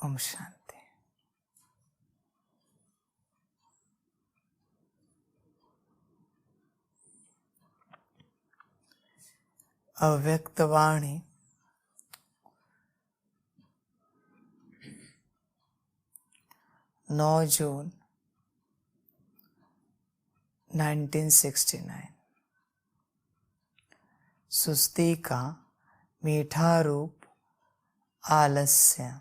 ओम शांति। अव्यक्तवाणी 9 जून 1969। सुस्ती का मीठा रूप आलस्य।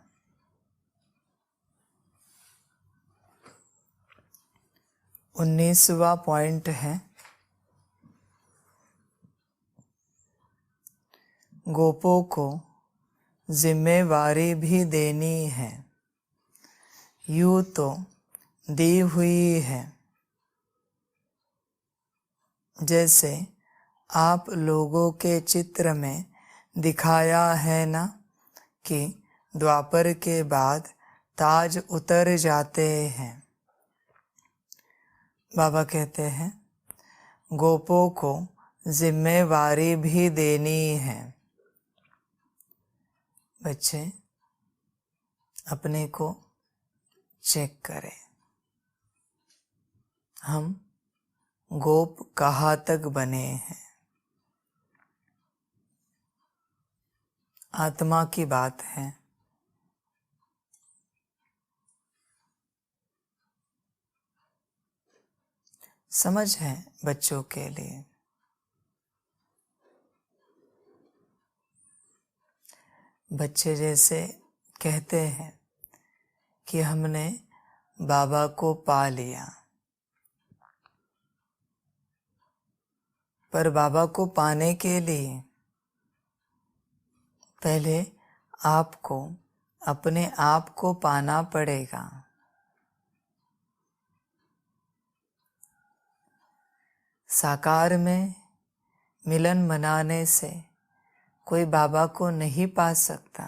19वां पॉइंट है, गोपों को जिम्मेवारी भी देनी है। यूं तो दी हुई है, जैसे आप लोगों के चित्र में दिखाया है ना कि द्वापर के बाद ताज उतर जाते हैं। बाबा कहते हैं गोपों को जिम्मेवारी भी देनी है। बच्चे अपने को चेक करें, हम गोप कहाँ तक बने हैं। आत्मा की बात है। समझ है बच्चों के लिए। बच्चे जैसे कहते हैं कि हमने बाबा को पा लिया, पर बाबा को पाने के लिए पहले आपको अपने आप को पाना पड़ेगा। साकार में मिलन मनाने से कोई बाबा को नहीं पा सकता।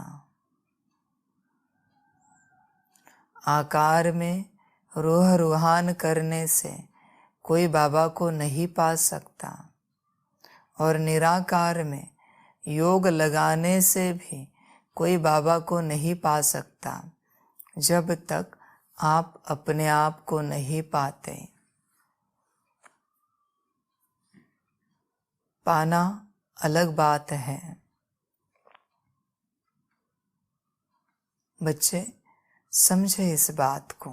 आकार में रूह रूहान करने से कोई बाबा को नहीं पा सकता, और निराकार में योग लगाने से भी कोई बाबा को नहीं पा सकता, जब तक आप अपने आप को नहीं पाते। पाना अलग बात है। बच्चे समझे इस बात को।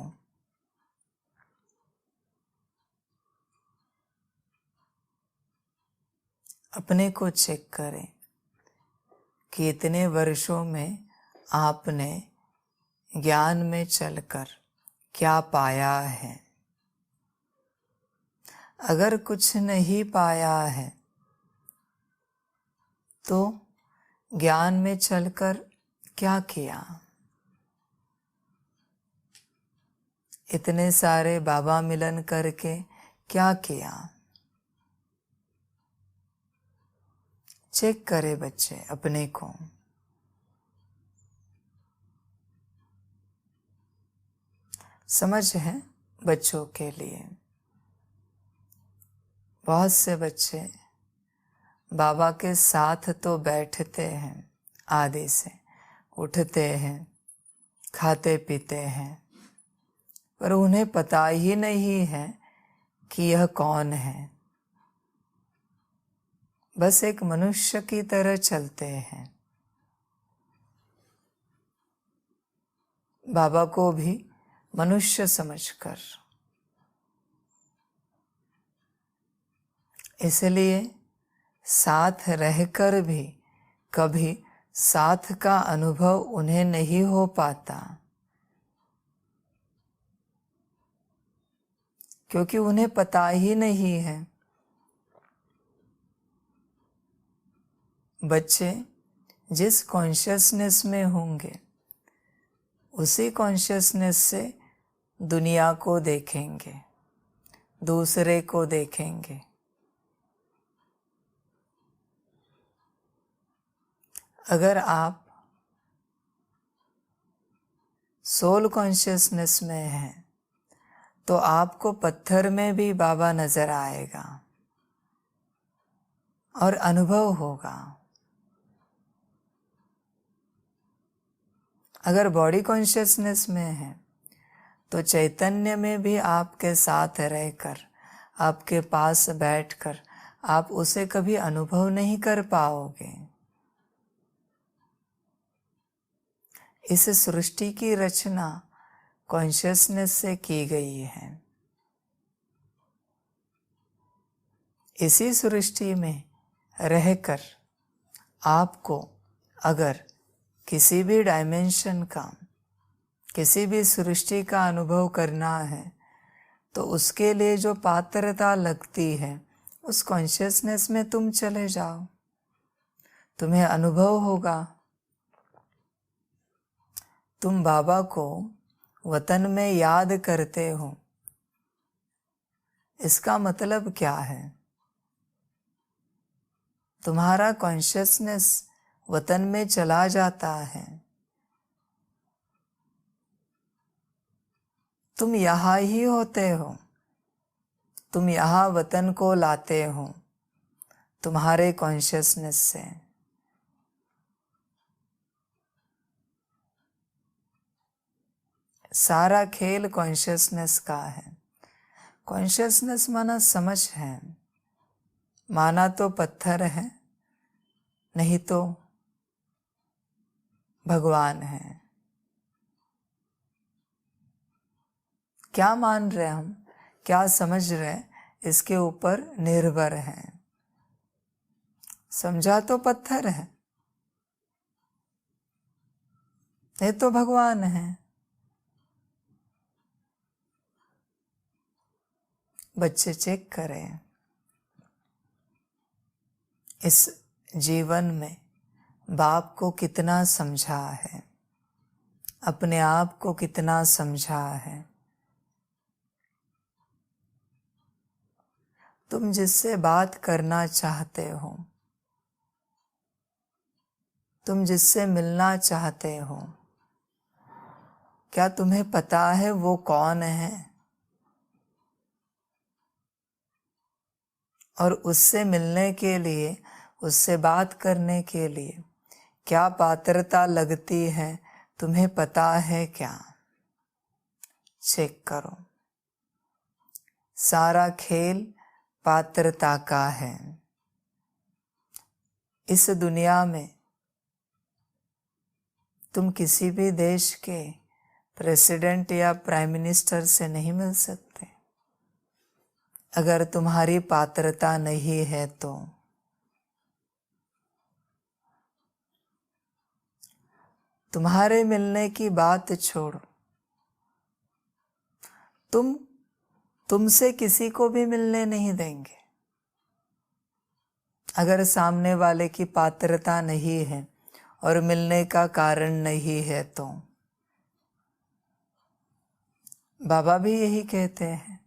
अपने को चेक करें कि इतने वर्षों में आपने ज्ञान में चलकर क्या पाया है। अगर कुछ नहीं पाया है तो ज्ञान में चलकर क्या किया। इतने सारे बाबा मिलन करके क्या किया। चेक करे बच्चे अपने को। समझ है बच्चों के लिए। बहुत से बच्चे बाबा के साथ तो बैठते हैं, आदि से उठते हैं, खाते पीते हैं, पर उन्हें पता ही नहीं है कि यह कौन है। बस एक मनुष्य की तरह चलते हैं। बाबा को भी मनुष्य समझकर। इसलिए साथ रहकर भी कभी साथ का अनुभव उन्हें नहीं हो पाता, क्योंकि उन्हें पता ही नहीं है। बच्चे जिस कॉन्शियसनेस में होंगे उसी कॉन्शियसनेस से दुनिया को देखेंगे, दूसरे को देखेंगे। अगर आप सोल कॉन्शियसनेस में हैं तो आपको पत्थर में भी बाबा नजर आएगा और अनुभव होगा। अगर बॉडी कॉन्शियसनेस में है तो चैतन्य में भी आपके साथ रहकर, आपके पास बैठकर आप उसे कभी अनुभव नहीं कर पाओगे। इस सृष्टि की रचना कॉन्शियसनेस से की गई है। इसी सृष्टि में रहकर आपको अगर किसी भी डायमेंशन का, किसी भी सृष्टि का अनुभव करना है तो उसके लिए जो पात्रता लगती है उस कॉन्शियसनेस में तुम चले जाओ, तुम्हें अनुभव होगा। तुम बाबा को वतन में याद करते हो, इसका मतलब क्या है? तुम्हारा कॉन्शियसनेस वतन में चला जाता है। तुम यहाँ ही होते हो, तुम यहाँ वतन को लाते हो तुम्हारे कॉन्शियसनेस से। सारा खेल कॉन्शियसनेस का है। कॉन्शियसनेस माना समझ है, माना तो पत्थर है, नहीं तो भगवान है। क्या मान रहे हम, क्या समझ रहे, इसके ऊपर निर्भर है। समझा तो पत्थर है, ये तो भगवान है। बच्चे चेक करें, इस जीवन में बाप को कितना समझा है, अपने आप को कितना समझा है। तुम जिससे बात करना चाहते हो, तुम जिससे मिलना चाहते हो, क्या तुम्हें पता है वो कौन है? और उससे मिलने के लिए, उससे बात करने के लिए क्या पात्रता लगती है, तुम्हें पता है क्या? चेक करो। सारा खेल पात्रता का है। इस दुनिया में तुम किसी भी देश के प्रेसिडेंट या प्राइम मिनिस्टर से नहीं मिल सकते अगर तुम्हारी पात्रता नहीं है तो। तुम्हारे मिलने की बात छोड़ो, तुमसे किसी को भी मिलने नहीं देंगे अगर सामने वाले की पात्रता नहीं है और मिलने का कारण नहीं है तो। बाबा भी यही कहते हैं,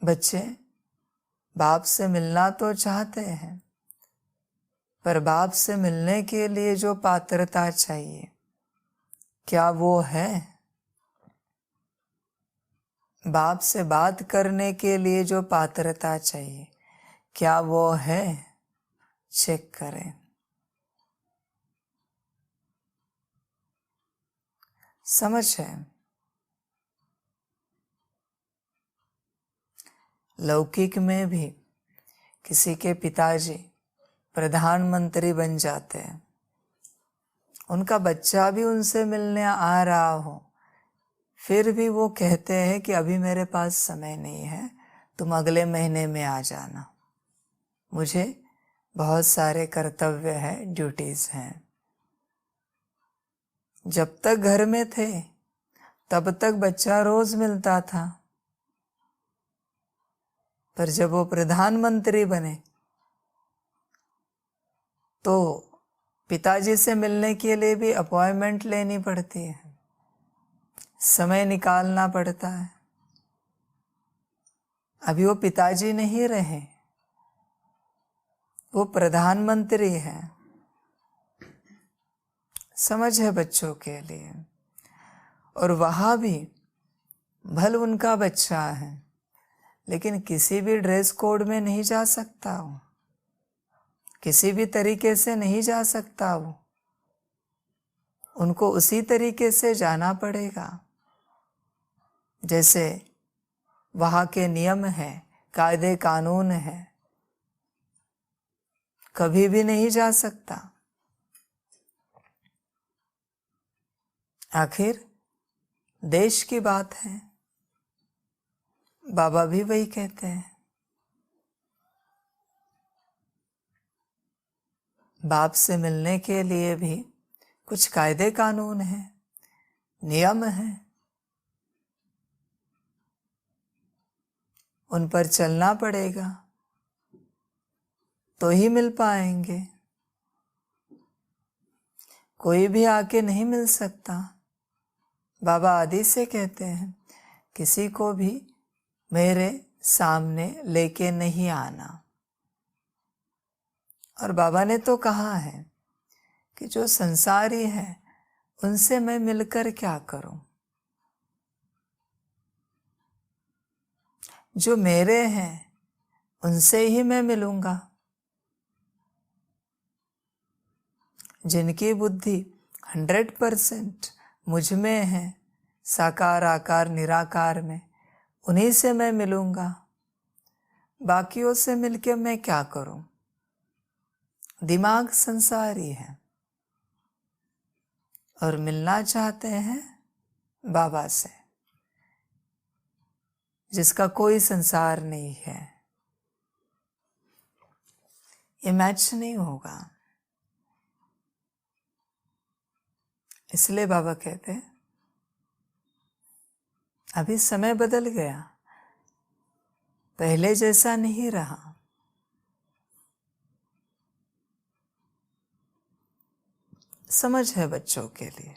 बच्चे बाप से मिलना तो चाहते हैं, पर बाप से मिलने के लिए जो पात्रता चाहिए, क्या वो है? बाप से बात करने के लिए जो पात्रता चाहिए, क्या वो है? चेक करें। समझ है? लौकिक में भी किसी के पिताजी प्रधानमंत्री बन जाते हैं, उनका बच्चा भी उनसे मिलने आ रहा हो, फिर भी वो कहते हैं कि अभी मेरे पास समय नहीं है, तुम अगले महीने में आ जाना, मुझे बहुत सारे कर्तव्य हैं, ड्यूटीज हैं। जब तक घर में थे तब तक बच्चा रोज मिलता था, पर जब वो प्रधानमंत्री बने तो पिताजी से मिलने के लिए भी अपॉइंटमेंट लेनी पड़ती है, समय निकालना पड़ता है। अभी वो पिताजी नहीं रहे, वो प्रधानमंत्री है। समझ है बच्चों के लिए। और वहां भी भल उनका बच्चा है, लेकिन किसी भी ड्रेस कोड में नहीं जा सकता हो। किसी भी तरीके से नहीं जा सकता वो, उनको उसी तरीके से जाना पड़ेगा जैसे वहाँ के नियम हैं, कायदे कानून हैं। कभी भी नहीं जा सकता। आखिर देश की बात है, बाबा भी वही कहते हैं। बाप से मिलने के लिए भी कुछ कायदे कानून हैं, नियम हैं, उन पर चलना पड़ेगा तो ही मिल पाएंगे। कोई भी आके नहीं मिल सकता। बाबा आदि से कहते हैं किसी को भी मेरे सामने लेके नहीं आना। और बाबा ने तो कहा है कि जो संसारी है उनसे मैं मिलकर क्या करूं, जो मेरे हैं उनसे ही मैं मिलूंगा। जिनकी बुद्धि 100% मुझ में है, साकार आकार निराकार में, उन्हीं से मैं मिलूंगा। बाकियों से मिलके मैं क्या करूं? दिमाग संसारी है और मिलना चाहते हैं बाबा से, जिसका कोई संसार नहीं है। ये मैच नहीं होगा। इसलिए बाबा कहते हैं अभी समय बदल गया, पहले जैसा नहीं रहा। समझ है बच्चों के लिए।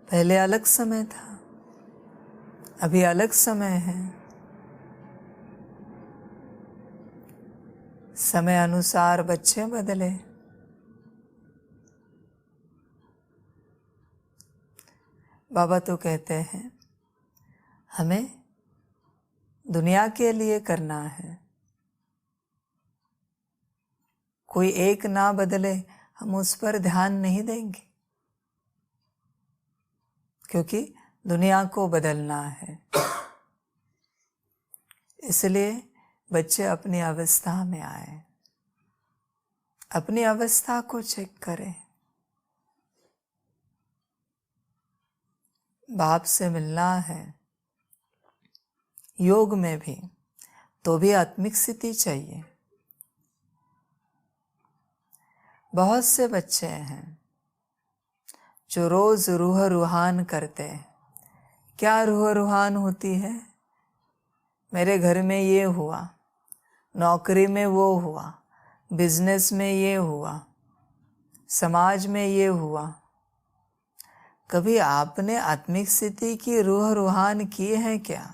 पहले अलग समय था, अभी अलग समय है। समय अनुसार बच्चे बदले। बाबा तो कहते हैं हमें दुनिया के लिए करना है। कोई एक ना बदले हम उस पर ध्यान नहीं देंगे, क्योंकि दुनिया को बदलना है। इसलिए बच्चे अपनी अवस्था में आए, अपनी अवस्था को चेक करें। बाप से मिलना है योग में भी, तो भी आत्मिक स्थिति चाहिए। बहुत से बच्चे हैं जो रोज रूह रूहान करते हैं। क्या रूह रूहान होती है? मेरे घर में ये हुआ, नौकरी में वो हुआ, बिजनेस में ये हुआ, समाज में ये हुआ। कभी आपने आत्मिक स्थिति की रूह रूहान की है क्या?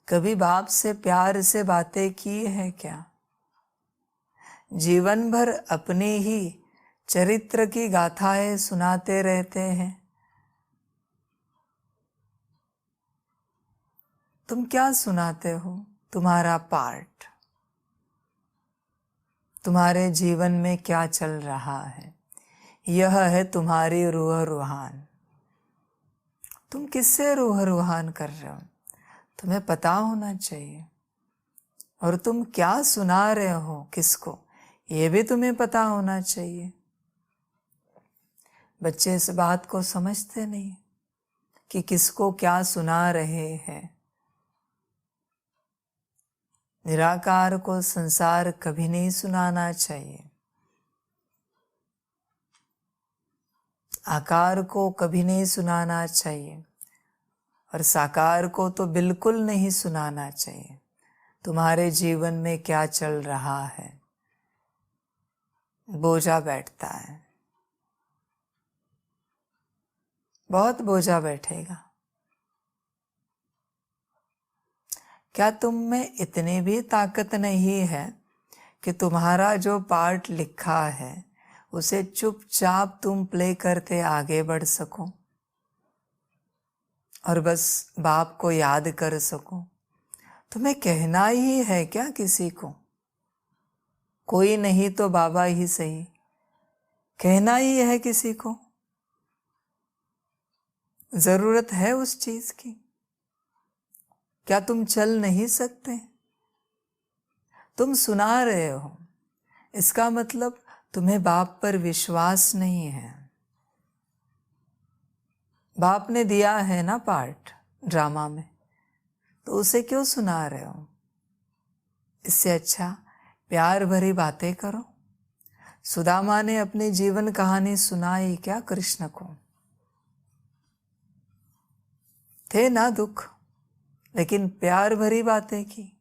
कभी बाप से प्यार से बातें की है क्या? जीवन भर अपनी ही चरित्र की गाथाएं सुनाते रहते हैं। तुम क्या सुनाते हो? तुम्हारा पार्ट, तुम्हारे जीवन में क्या चल रहा है, यह है तुम्हारी रूह रूहान। तुम किससे रूह रूहान कर रहे हो, तुम्हें पता होना चाहिए। और तुम क्या सुना रहे हो किसको, ये भी तुम्हें पता होना चाहिए। बच्चे इस बात को समझते नहीं कि किसको क्या सुना रहे हैं। निराकार को संसार कभी नहीं सुनाना चाहिए। आकार को कभी नहीं सुनाना चाहिए, और साकार को तो बिल्कुल नहीं सुनाना चाहिए। तुम्हारे जीवन में क्या चल रहा है, बोझा बैठता है, बहुत बोझा बैठेगा। क्या तुम में इतनी भी ताकत नहीं है कि तुम्हारा जो पार्ट लिखा है उसे चुपचाप तुम प्ले करते आगे बढ़ सको और बस बाप को याद कर सको। तुम्हें कहना ही है क्या किसी को? कोई नहीं तो बाबा ही सही, कहना ही है किसी को। जरूरत है उस चीज की। क्या तुम चल नहीं सकते? तुम सुना रहे हो, इसका मतलब तुम्हें बाप पर विश्वास नहीं है। बाप ने दिया है ना पार्ट ड्रामा में, तो उसे क्यों सुना रहे हो? इससे अच्छा प्यार भरी बातें करो। सुदामा ने अपनी जीवन कहानी सुनाई क्या कृष्ण को? थे ना दुख, लेकिन प्यार भरी बातें की।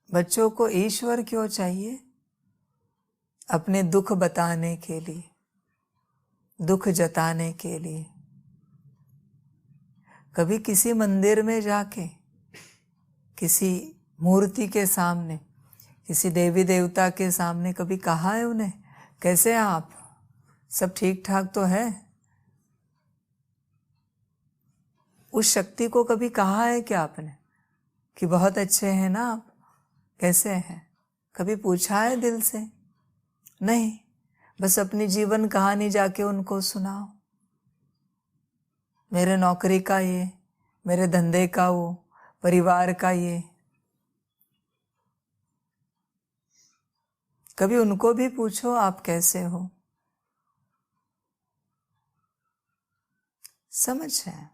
बच्चों को ईश्वर क्यों चाहिए? अपने दुख बताने के लिए, दुख जताने के लिए। कभी किसी मंदिर में जाके, किसी मूर्ति के सामने, किसी देवी देवता के सामने कभी कहा है उन्हें, कैसे हैं आप, सब ठीक ठाक तो है? उस शक्ति को कभी कहा है क्या आपने कि बहुत अच्छे हैं ना आप, कैसे हैं? कभी पूछा है दिल से? नहीं, बस अपनी जीवन कहानी जाके उनको सुनाओ। मेरे नौकरी का ये, मेरे धंधे का वो, परिवार का ये। कभी उनको भी पूछो आप कैसे हो। समझ है?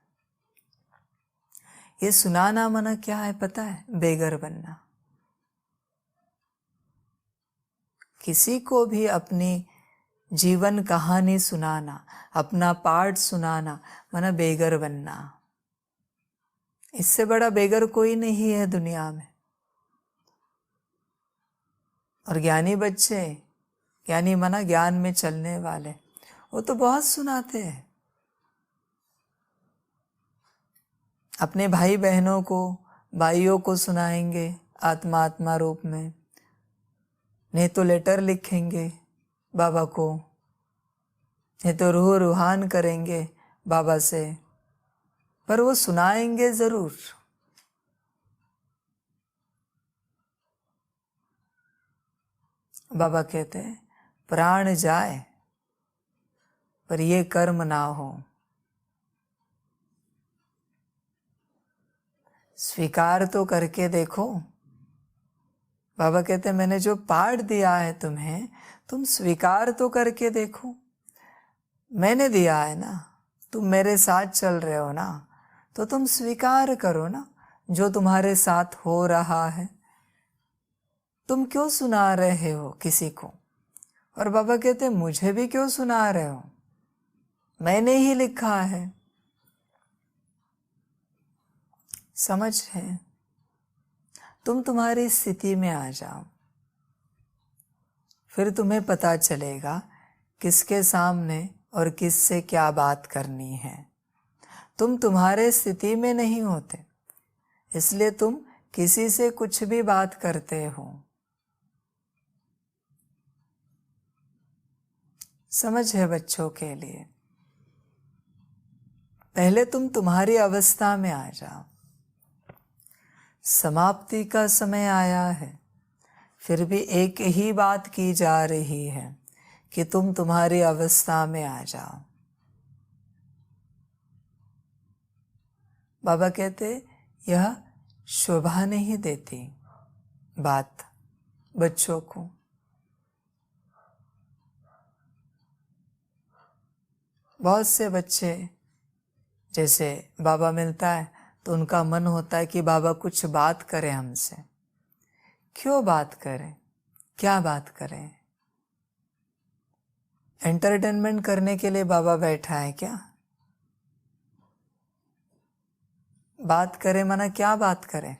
ये सुनाना मना क्या है पता है? बेघर बनना। किसी को भी अपनी जीवन कहानी सुनाना, अपना पार्ट सुनाना मना बेघर बनना। इससे बड़ा बेघर कोई नहीं है दुनिया में। और ज्ञानी बच्चे, ज्ञानी मना ज्ञान में चलने वाले, वो तो बहुत सुनाते हैं। अपने भाई बहनों को, भाइयों को सुनाएंगे आत्मा आत्मा रूप में, नहीं तो लेटर लिखेंगे बाबा को, नहीं तो रूह रूहान करेंगे बाबा से, पर वो सुनाएंगे जरूर। बाबा कहते हैं प्राण जाए पर ये कर्म ना हो। स्वीकार तो करके देखो। बाबा कहते हैं मैंने जो पाठ दिया है तुम्हें, तुम स्वीकार तो करके देखो। मैंने दिया है ना, तुम मेरे साथ चल रहे हो ना, तो तुम स्वीकार करो ना जो तुम्हारे साथ हो रहा है। तुम क्यों सुना रहे हो किसी को? और बाबा कहते मुझे भी क्यों सुना रहे हो? मैंने ही लिखा है। समझ है? तुम तुम्हारी स्थिति में आ जाओ, फिर तुम्हें पता चलेगा किसके सामने और किससे क्या बात करनी है। तुम तुम्हारे स्थिति में नहीं होते, इसलिए तुम किसी से कुछ भी बात करते हो। समझ है बच्चों के लिए? पहले तुम तुम्हारी अवस्था में आ जाओ। समाप्ति का समय आया है, फिर भी एक ही बात की जा रही है कि तुम तुम्हारी अवस्था में आ जाओ। बाबा कहते यह शोभा नहीं देती बात बच्चों को। बहुत से बच्चे जैसे बाबा मिलता है तो उनका मन होता है कि बाबा कुछ बात करें हमसे। क्यों बात करें? क्या बात करें? एंटरटेनमेंट करने के लिए बाबा बैठा है क्या? बात करें माना क्या बात करें?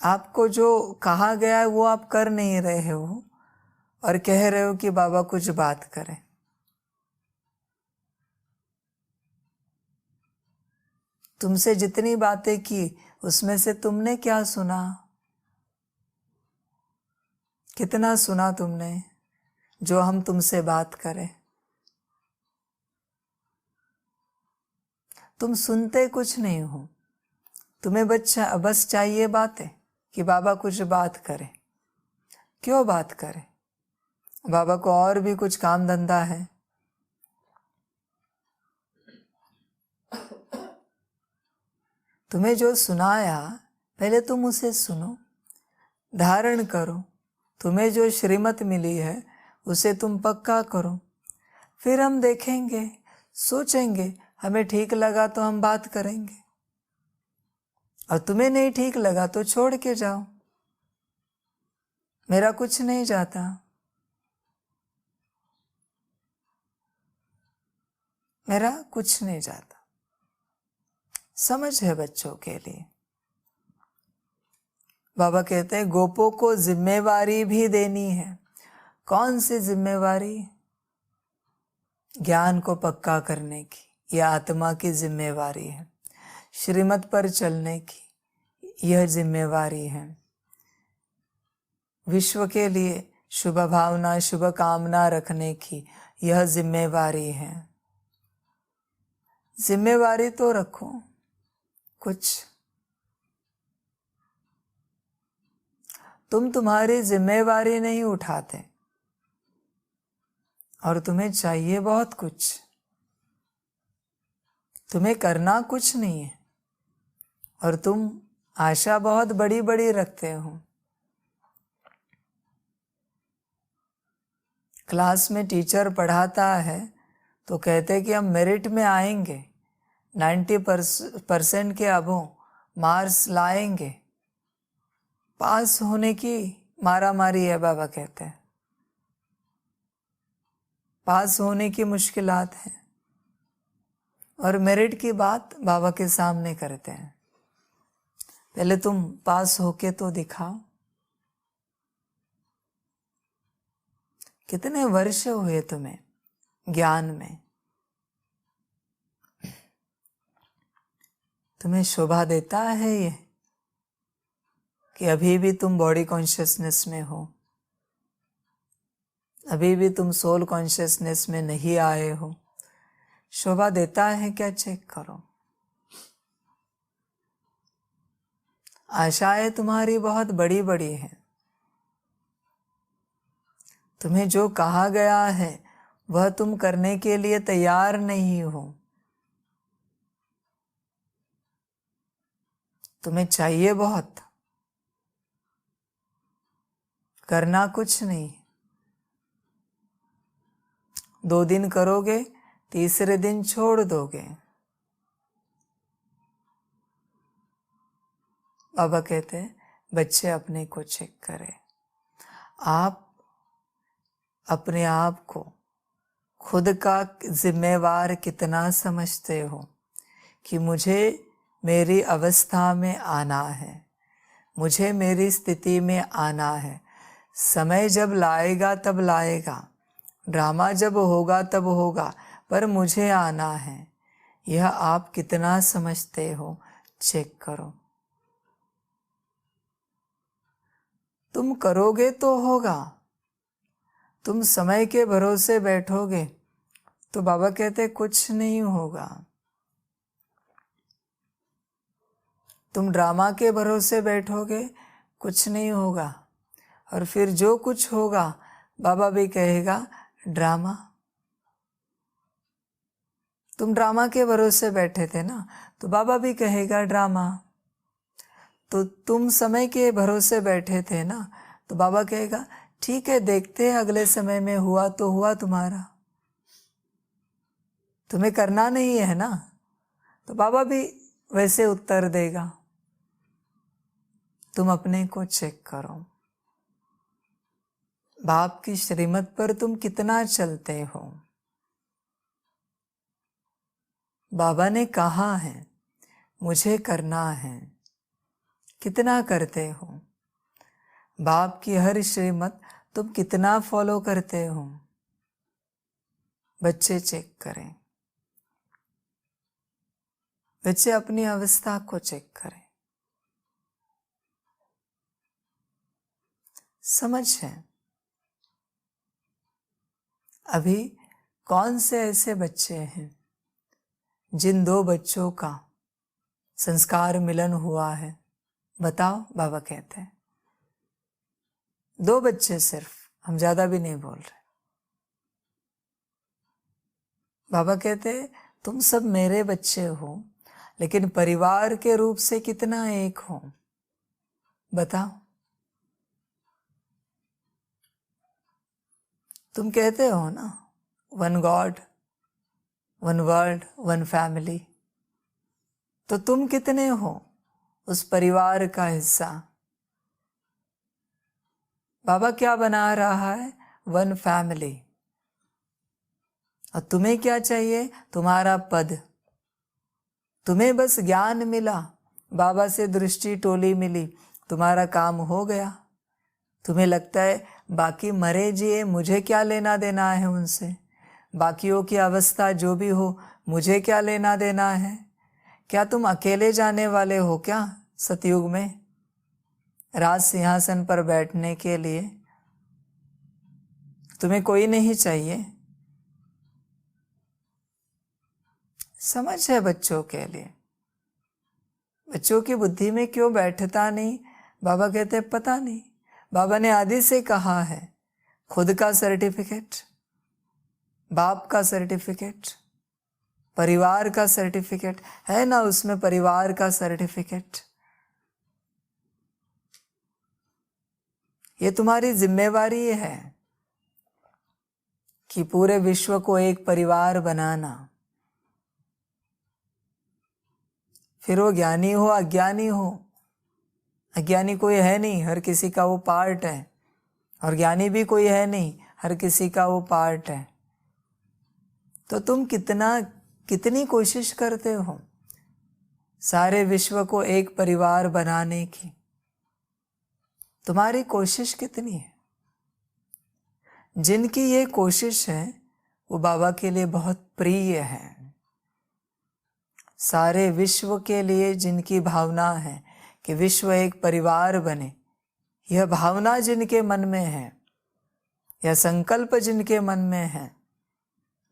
आपको जो कहा गया है वो आप कर नहीं रहे हो और कह रहे हो कि बाबा कुछ बात करें। तुमसे जितनी बातें की उसमें से तुमने क्या सुना? कितना सुना तुमने जो हम तुमसे बात करें? तुम सुनते कुछ नहीं हो। तुम्हें बस चाहिए बातें कि बाबा कुछ बात करे। क्यों बात करे? बाबा को और भी कुछ काम धंधा है। तुम्हें जो सुनाया पहले तुम उसे सुनो, धारण करो। तुम्हें जो श्रीमत मिली है उसे तुम पक्का करो। फिर हम देखेंगे, सोचेंगे, हमें ठीक लगा तो हम बात करेंगे, और तुम्हें नहीं ठीक लगा तो छोड़ के जाओ। मेरा कुछ नहीं जाता। मेरा कुछ नहीं जाता। समझ है बच्चों के लिए। बाबा कहते हैं गोपों को जिम्मेवारी भी देनी है। कौन सी जिम्मेवारी? ज्ञान को पक्का करने की, यह आत्मा की जिम्मेवारी है। श्रीमत पर चलने की, यह जिम्मेवारी है। विश्व के लिए शुभ भावना, शुभ कामना रखने की, यह जिम्मेवारी है। जिम्मेवारी तो रखो कुछ। तुम तुम्हारी जिम्मेवारी नहीं उठाते और तुम्हें चाहिए बहुत कुछ। तुम्हें करना कुछ नहीं है और तुम आशा बहुत बड़ी बड़ी रखते हो। क्लास में टीचर पढ़ाता है तो कहते कि हम मेरिट में आएंगे, 90% के अबोव मार्क्स लाएंगे। पास होने की मारामारी है, बाबा कहते हैं। पास होने की मुश्किलात हैं और मेरिट की बात बाबा के सामने करते हैं। पहले तुम पास होके तो दिखाओ। कितने वर्ष हुए तुम्हें ज्ञान में? तुम्हें शोभा देता है ये कि अभी भी तुम बॉडी कॉन्शियसनेस में हो, अभी भी तुम सोल कॉन्शियसनेस में नहीं आए हो? शोभा देता है क्या? चेक करो। आशाएं तुम्हारी बहुत बड़ी बड़ी हैं। तुम्हें जो कहा गया है वह तुम करने के लिए तैयार नहीं हो। तुम्हें चाहिए बहुत, करना कुछ नहीं। 2 दिन करोगे, तीसरे दिन छोड़ दोगे। बाबा कहते हैं बच्चे अपने को चेक करें। आप अपने आप को खुद का जिम्मेवार कितना समझते हो कि मुझे मेरी अवस्था में आना है, मुझे मेरी स्थिति में आना है। समय जब लाएगा तब लाएगा, ड्रामा जब होगा तब होगा, पर मुझे आना है। यह आप कितना समझते हो? चेक करो। तुम करोगे तो होगा। तुम समय के भरोसे बैठोगे तो बाबा कहते कुछ नहीं होगा। तुम ड्रामा के भरोसे बैठोगे, कुछ नहीं होगा। और फिर जो कुछ होगा बाबा भी कहेगा ड्रामा। तुम ड्रामा के भरोसे बैठे थे ना, तो बाबा भी कहेगा ड्रामा। तो तुम समय के भरोसे बैठे थे ना, तो बाबा कहेगा ठीक है, देखते हैं अगले समय में हुआ तो हुआ तुम्हारा। तुम्हें करना नहीं है ना, तो बाबा भी वैसे उत्तर देगा। तुम अपने को चेक करो। बाप की श्रीमत पर तुम कितना चलते हो? बाबा ने कहा है मुझे करना है, कितना करते हो? बाप की हर श्रीमत तुम कितना फॉलो करते हो? बच्चे चेक करें। बच्चे अपनी अवस्था को चेक करें। समझ है अभी कौन से ऐसे बच्चे हैं जिन दो बच्चों का संस्कार मिलन हुआ है, बताओ। बाबा कहते हैं 2 बच्चे सिर्फ, हम ज्यादा भी नहीं बोल रहे। बाबा कहते तुम सब मेरे बच्चे हो, लेकिन परिवार के रूप से कितना एक हो, बताओ। तुम कहते हो ना, 1 गॉड, 1 वर्ल्ड, 1 फैमिली। तो तुम कितने हो उस परिवार का हिस्सा? बाबा क्या बना रहा है? 1 फैमिली। और तुम्हें क्या चाहिए? तुम्हारा पद। तुम्हें बस ज्ञान मिला, बाबा से दृष्टि टोली मिली, तुम्हारा काम हो गया। तुम्हें लगता है बाकी मरे जिए मुझे क्या लेना देना है उनसे, बाकियों की अवस्था जो भी हो मुझे क्या लेना देना है। क्या तुम अकेले जाने वाले हो क्या सतयुग में राज सिंहासन पर बैठने के लिए? तुम्हें कोई नहीं चाहिए। समझ है बच्चों के लिए। बच्चों की बुद्धि में क्यों बैठता नहीं? बाबा कहते पता नहीं। बाबा ने आदि से कहा है, खुद का सर्टिफिकेट, बाप का सर्टिफिकेट, परिवार का सर्टिफिकेट है ना, उसमें परिवार का सर्टिफिकेट। ये तुम्हारी जिम्मेवारी है कि पूरे विश्व को एक परिवार बनाना। फिर वो ज्ञानी हो अज्ञानी हो, अज्ञानी कोई है नहीं, हर किसी का वो पार्ट है। और ज्ञानी भी कोई है नहीं, हर किसी का वो पार्ट है। तो तुम कितनी कोशिश करते हो सारे विश्व को एक परिवार बनाने की? तुम्हारी कोशिश कितनी है? जिनकी ये कोशिश है वो बाबा के लिए बहुत प्रिय है। सारे विश्व के लिए जिनकी भावना है कि विश्व एक परिवार बने, यह भावना जिनके मन में है, यह संकल्प जिनके मन में है,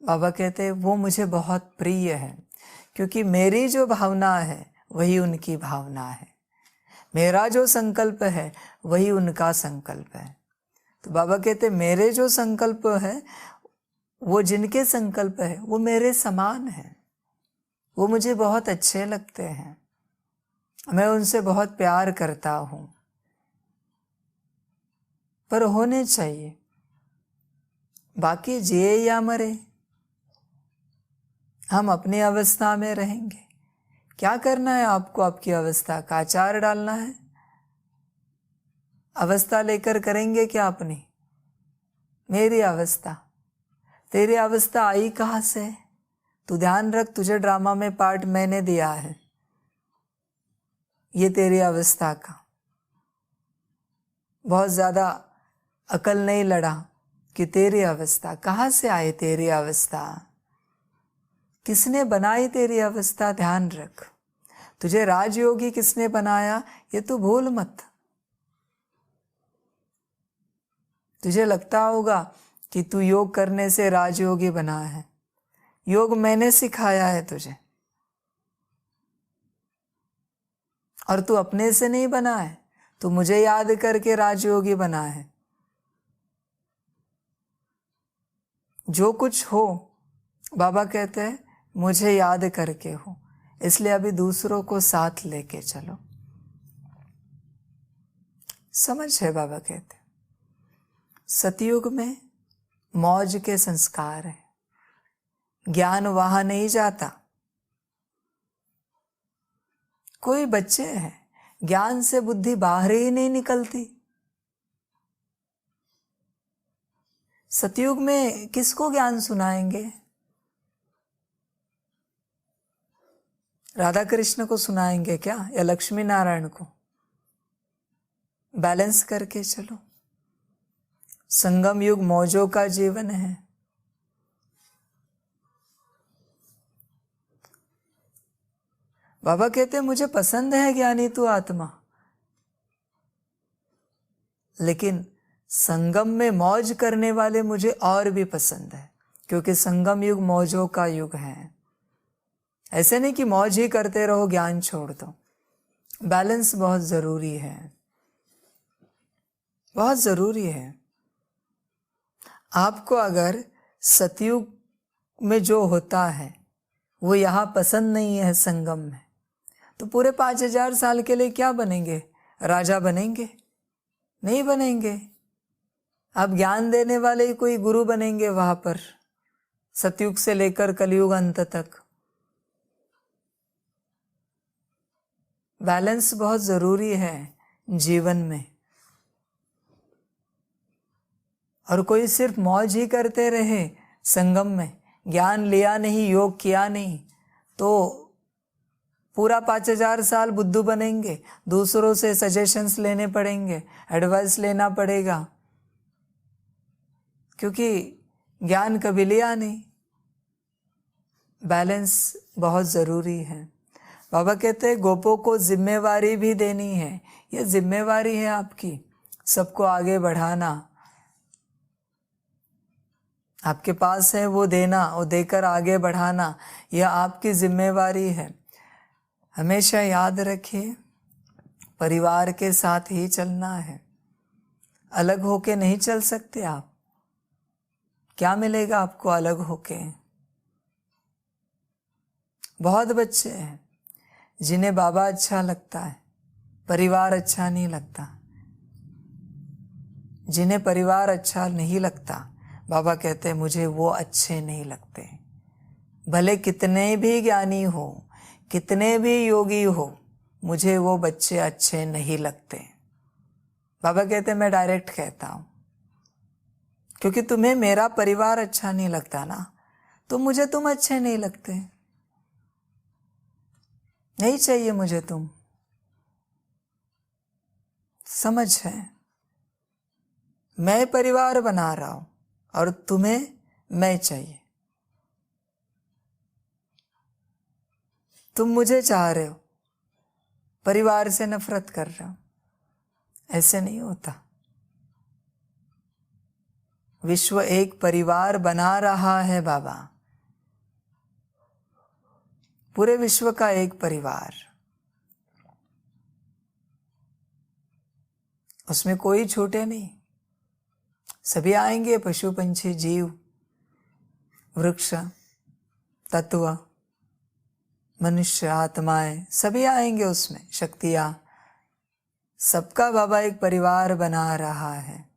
बाबा कहते हैं वो मुझे बहुत प्रिय है, क्योंकि मेरी जो भावना है वही उनकी भावना है, मेरा जो संकल्प है वही उनका संकल्प है। तो बाबा कहते मेरे जो संकल्प है वो जिनके संकल्प है वो मेरे समान है, वो मुझे बहुत अच्छे लगते हैं, मैं उनसे बहुत प्यार करता हूं। पर होने चाहिए, बाकी जिए या मरे हम अपनी अवस्था में रहेंगे। क्या करना है आपको? आपकी अवस्था का आचार डालना है। अवस्था लेकर करेंगे क्या अपनी? मेरी अवस्था, तेरी अवस्था आई कहां से? तू ध्यान रख, तुझे ड्रामा में पार्ट मैंने दिया है, ये तेरी अवस्था का। बहुत ज्यादा अकल नहीं लड़ा कि तेरी अवस्था कहां से आई? तेरी अवस्था किसने बनाई? तेरी अवस्था ध्यान रख। तुझे राजयोगी किसने बनाया ये तू भूल मत। तुझे लगता होगा कि तू योग करने से राजयोगी बना है, योग मैंने सिखाया है तुझे, और तू अपने से नहीं बना है, तू मुझे याद करके राजयोगी बना है। जो कुछ हो बाबा कहते हैं मुझे याद करके हो, इसलिए अभी दूसरों को साथ लेके चलो। समझ है? बाबा कहते सतयुग में मौज के संस्कार है, ज्ञान वहां नहीं जाता। कोई बच्चे हैं ज्ञान से बुद्धि बाहर ही नहीं निकलती। सतयुग में किसको ज्ञान सुनाएंगे? राधा कृष्ण को सुनाएंगे क्या, या लक्ष्मी नारायण को? बैलेंस करके चलो। संगम युग मौजों का जीवन है। बाबा कहते हैं मुझे पसंद है ज्ञानी तू आत्मा, लेकिन संगम में मौज करने वाले मुझे और भी पसंद है, क्योंकि संगम युग मौजों का युग है। ऐसे नहीं कि मौज ही करते रहो ज्ञान छोड़ दो। बैलेंस बहुत ज़रूरी है, बहुत ज़रूरी है। आपको अगर सतयुग में जो होता है वो यहाँ पसंद नहीं है संगम में, तो पूरे 5000 साल के लिए क्या बनेंगे? राजा बनेंगे? नहीं बनेंगे। आप ज्ञान देने वाले ही कोई गुरु बनेंगे वहां पर, सतयुग से लेकर कलयुग अंत तक। बैलेंस बहुत जरूरी है जीवन में। और कोई सिर्फ मौज ही करते रहे संगम में, ज्ञान लिया नहीं, योग किया नहीं, तो पूरा 5000 साल बुद्धू बनेंगे, दूसरों से सजेशंस लेने पड़ेंगे, एडवाइस लेना पड़ेगा, क्योंकि ज्ञान कभी लिया नहीं। बैलेंस बहुत ज़रूरी है। बाबा कहते हैं गोपों को जिम्मेवारी भी देनी है। ये जिम्मेवारी है आपकी, सबको आगे बढ़ाना। आपके पास है वो देना, वो देकर आगे बढ़ाना, यह आपकी जिम्मेवारी है। हमेशा याद रखिए, परिवार के साथ ही चलना है, अलग होके नहीं चल सकते आप। क्या मिलेगा आपको अलग होके? बहुत बच्चे हैं जिन्हें बाबा अच्छा लगता है, परिवार अच्छा नहीं लगता। जिन्हें परिवार अच्छा नहीं लगता, बाबा कहते हैं मुझे वो अच्छे नहीं लगते। भले कितने भी ज्ञानी हो, कितने भी योगी हो, मुझे वो बच्चे अच्छे नहीं लगते। बाबा कहते हैं मैं डायरेक्ट कहता हूं, क्योंकि तुम्हें मेरा परिवार अच्छा नहीं लगता ना, तो मुझे तुम अच्छे नहीं लगते। नहीं चाहिए मुझे तुम। समझ है? मैं परिवार बना रहा हूं और तुम्हें मैं चाहिए। तुम मुझे चाह रहे हो, परिवार से नफरत कर रहे हो। ऐसे नहीं होता। विश्व एक परिवार बना रहा है बाबा, पूरे विश्व का एक परिवार। उसमें कोई छूटे नहीं, सभी आएंगे। पशु पंछी जीव वृक्ष तत्व मनुष्य आत्माएं सभी आएंगे उसमें, शक्तियां, सबका बाबा एक परिवार बना रहा है।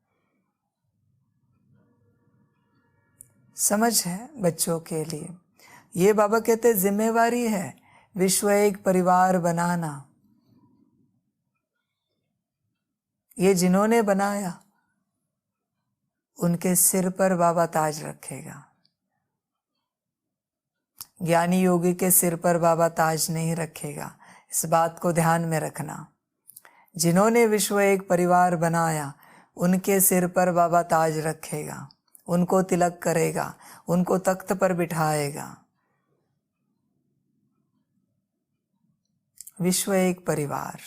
समझ है बच्चों के लिए? ये बाबा कहते जिम्मेवारी है विश्व एक परिवार बनाना। ये जिन्होंने बनाया उनके सिर पर बाबा ताज रखेगा। ज्ञानी योगी के सिर पर बाबा ताज नहीं रखेगा। इस बात को ध्यान में रखना। जिन्होंने विश्व एक परिवार बनाया उनके सिर पर बाबा ताज रखेगा, उनको तिलक करेगा, उनको तख्त पर बिठाएगा। विश्व एक परिवार।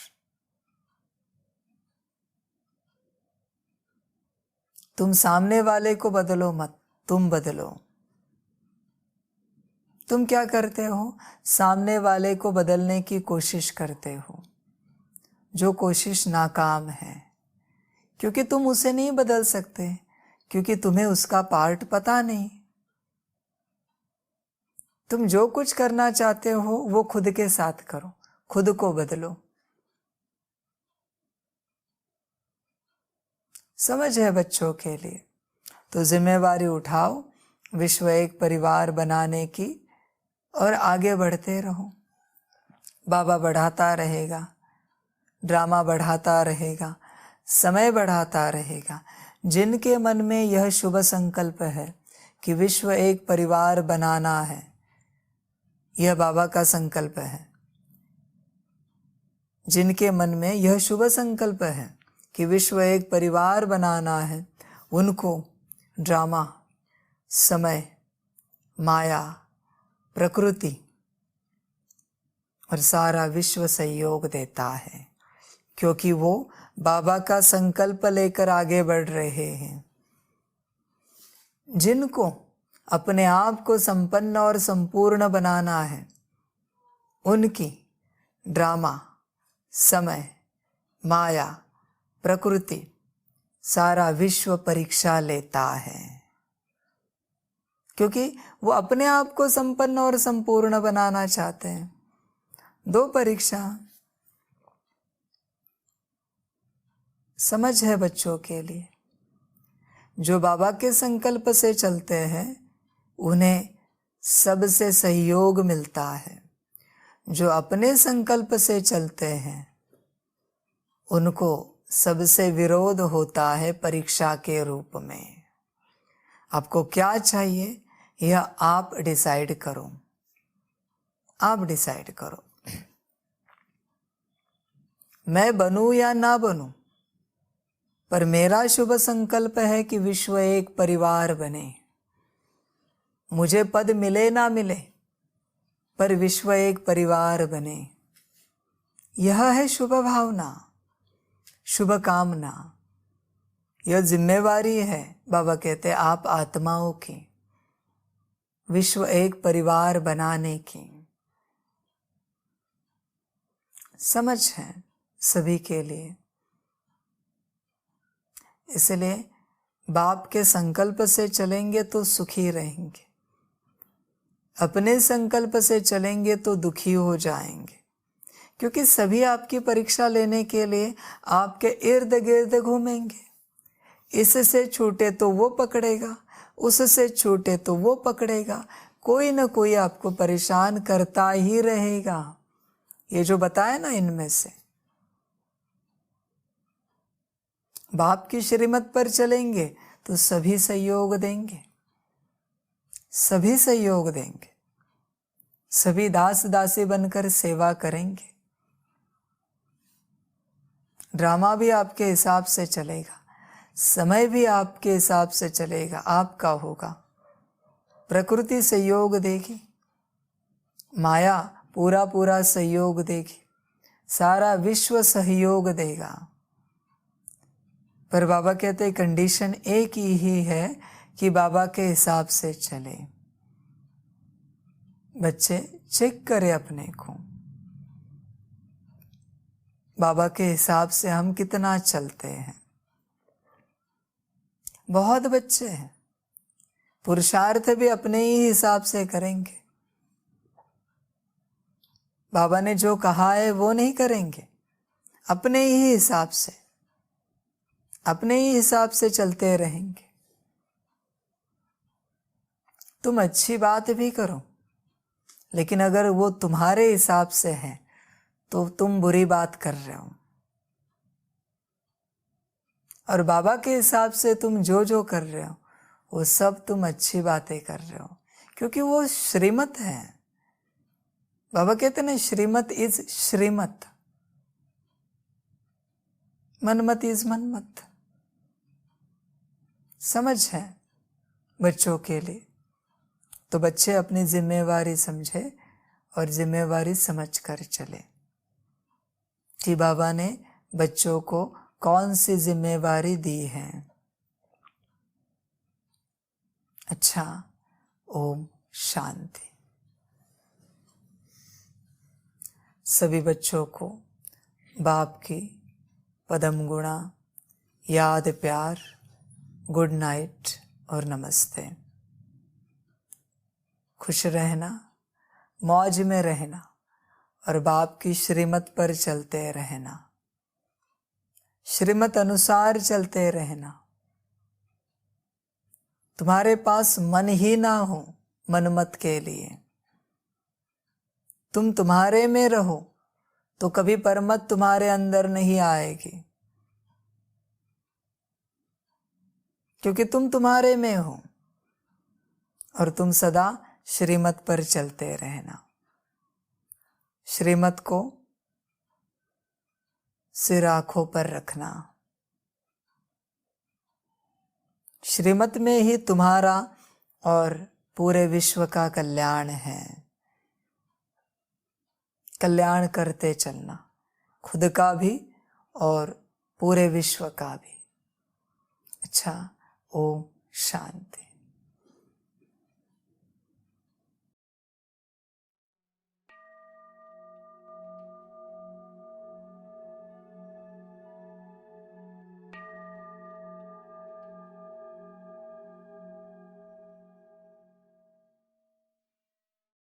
तुम सामने वाले को बदलो मत, तुम बदलो। तुम क्या करते हो? सामने वाले को बदलने की कोशिश करते हो, जो कोशिश नाकाम है, क्योंकि तुम उसे नहीं बदल सकते, क्योंकि तुम्हें उसका पार्ट पता नहीं। तुम जो कुछ करना चाहते हो वो खुद के साथ करो, खुद को बदलो। समझ है बच्चों के लिए? तो जिम्मेवारी उठाओ विश्व एक परिवार बनाने की और आगे बढ़ते रहो। बाबा बढ़ाता रहेगा, ड्रामा बढ़ाता रहेगा, समय बढ़ाता रहेगा। जिनके मन में यह शुभ संकल्प है कि विश्व एक परिवार बनाना है, यह बाबा का संकल्प है। जिनके मन में यह शुभ संकल्प है कि विश्व एक परिवार बनाना है, उनको ड्रामा, समय, माया, प्रकृति और सारा विश्व सहयोग देता है, क्योंकि वो बाबा का संकल्प लेकर आगे बढ़ रहे हैं। जिनको अपने आप को संपन्न और संपूर्ण बनाना है, उनकी ड्रामा, समय, माया, प्रकृति सारा विश्व परीक्षा लेता है, क्योंकि वो अपने आप को संपन्न और संपूर्ण बनाना चाहते हैं। दो परीक्षा समझ है बच्चों के लिए। जो बाबा के संकल्प से चलते हैं उन्हें सबसे सहयोग मिलता है। जो अपने संकल्प से चलते हैं उनको सबसे विरोध होता है परीक्षा के रूप में। आपको क्या चाहिए यह आप डिसाइड करो, आप डिसाइड करो। मैं बनूं या ना बनूं, पर मेरा शुभ संकल्प है कि विश्व एक परिवार बने। मुझे पद मिले ना मिले, पर विश्व एक परिवार बने। यह है शुभ भावना, शुभ कामना। यह जिम्मेवारी है, बाबा कहते हैं, आप आत्माओं की, विश्व एक परिवार बनाने की। समझ है सभी के लिए। इसलिए बाप के संकल्प से चलेंगे तो सुखी रहेंगे, अपने संकल्प से चलेंगे तो दुखी हो जाएंगे, क्योंकि सभी आपकी परीक्षा लेने के लिए आपके इर्द गिर्द घूमेंगे। इससे छूटे तो वो पकड़ेगा, उससे छूटे तो वो पकड़ेगा, कोई ना कोई आपको परेशान करता ही रहेगा। ये जो बताया ना, इनमें से बाप की श्रीमत पर चलेंगे तो सभी सहयोग देंगे, सभी सहयोग देंगे, सभी दास दासी बनकर सेवा करेंगे। ड्रामा भी आपके हिसाब से चलेगा, समय भी आपके हिसाब से चलेगा, आपका होगा। प्रकृति सहयोग देगी, माया पूरा पूरा सहयोग देगी, सारा विश्व सहयोग देगा। पर बाबा कहते हैं कंडीशन एक ही है कि बाबा के हिसाब से चले। बच्चे चेक करें अपने को, बाबा के हिसाब से हम कितना चलते हैं। बहुत बच्चे हैं, पुरुषार्थ भी अपने ही हिसाब से करेंगे। बाबा ने जो कहा है वो नहीं करेंगे, अपने ही हिसाब से, अपने ही हिसाब से चलते रहेंगे। तुम अच्छी बात भी करो, लेकिन अगर वो तुम्हारे हिसाब से है तो तुम बुरी बात कर रहे हो। और बाबा के हिसाब से तुम जो जो कर रहे हो वो सब तुम अच्छी बातें कर रहे हो, क्योंकि वो श्रीमत है। बाबा कहते ना, श्रीमत is Shrimad, Manmath is Manmath. समझ है बच्चों के लिए। तो बच्चे अपनी जिम्मेवारी समझे और जिम्मेवारी समझ कर चले कि बाबा ने बच्चों को कौन सी जिम्मेवारी दी है। अच्छा, ओम शांति। सभी बच्चों को बाप की पदम गुणा, याद, प्यार, गुड नाइट और नमस्ते। खुश रहना, मौज में रहना और बाप की श्रीमत पर चलते रहना, श्रीमत अनुसार चलते रहना। तुम्हारे पास मन ही ना हो मनमत के लिए, तुम तुम्हारे में रहो तो कभी परमत तुम्हारे अंदर नहीं आएगी, क्योंकि तुम तुम्हारे में हो। और तुम सदा श्रीमत पर चलते रहना। श्रीमत को सिर आंखों पर रखना। श्रीमत में ही तुम्हारा और पूरे विश्व का कल्याण है। कल्याण करते चलना, खुद का भी और पूरे विश्व का भी। अच्छा, ओम शांति।